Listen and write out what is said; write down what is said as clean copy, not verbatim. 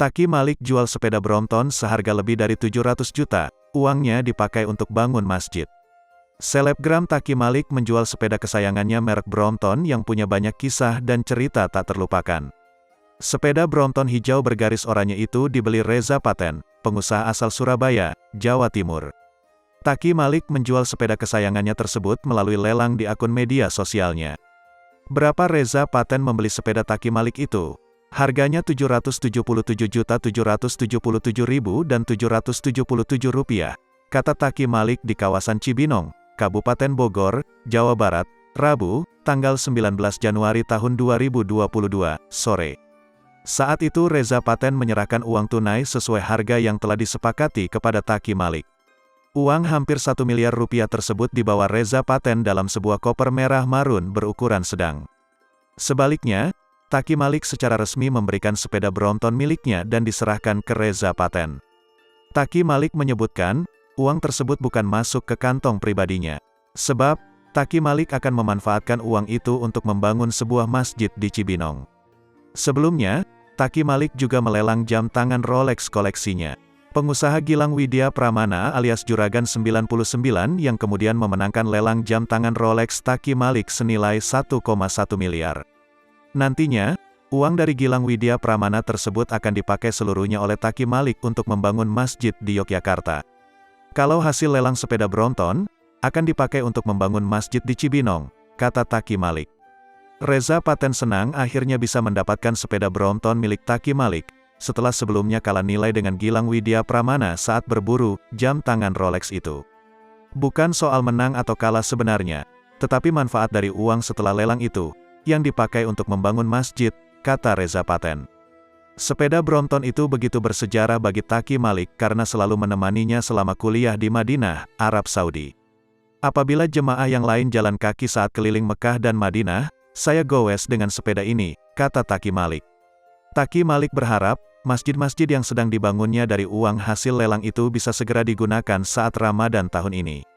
Taki Malik jual sepeda Brompton seharga lebih dari 700 juta, uangnya dipakai untuk bangun masjid. Selebgram Taki Malik menjual sepeda kesayangannya merek Brompton yang punya banyak kisah dan cerita tak terlupakan. Sepeda Brompton hijau bergaris oranye itu dibeli Reza Paten, pengusaha asal Surabaya, Jawa Timur. Taki Malik menjual sepeda kesayangannya tersebut melalui lelang di akun media sosialnya. Berapa Reza Paten membeli sepeda Taki Malik itu? Harganya Rp777.777.777 rupiah, kata Taki Malik di kawasan Cibinong, Kabupaten Bogor, Jawa Barat, Rabu, tanggal 19 Januari tahun 2022, sore. Saat itu Reza Paten menyerahkan uang tunai sesuai harga yang telah disepakati kepada Taki Malik. Uang hampir 1 miliar rupiah tersebut dibawa Reza Paten dalam sebuah koper merah marun berukuran sedang. Sebaliknya, Taki Malik secara resmi memberikan sepeda Brompton miliknya dan diserahkan ke Reza Paten. Taki Malik menyebutkan, uang tersebut bukan masuk ke kantong pribadinya. Sebab, Taki Malik akan memanfaatkan uang itu untuk membangun sebuah masjid di Cibinong. Sebelumnya, Taki Malik juga melelang jam tangan Rolex koleksinya. Pengusaha Gilang Widya Pramana alias Juragan 99 yang kemudian memenangkan lelang jam tangan Rolex Taki Malik senilai 1,1 miliar. Nantinya, uang dari Gilang Widya Pramana tersebut akan dipakai seluruhnya oleh Taki Malik untuk membangun masjid di Yogyakarta. Kalau hasil lelang sepeda Brompton, akan dipakai untuk membangun masjid di Cibinong, kata Taki Malik. Reza Paten senang akhirnya bisa mendapatkan sepeda Brompton milik Taki Malik, setelah sebelumnya kalah nilai dengan Gilang Widya Pramana saat berburu jam tangan Rolex itu. Bukan soal menang atau kalah sebenarnya, tetapi manfaat dari uang setelah lelang itu, yang dipakai untuk membangun masjid, kata Reza Paten. Sepeda Brompton itu begitu bersejarah bagi Taki Malik karena selalu menemaninya selama kuliah di Madinah, Arab Saudi. Apabila jemaah yang lain jalan kaki saat keliling Mekah dan Madinah, saya goes dengan sepeda ini, kata Taki Malik. Taki Malik berharap, masjid-masjid yang sedang dibangunnya dari uang hasil lelang itu bisa segera digunakan saat Ramadan tahun ini.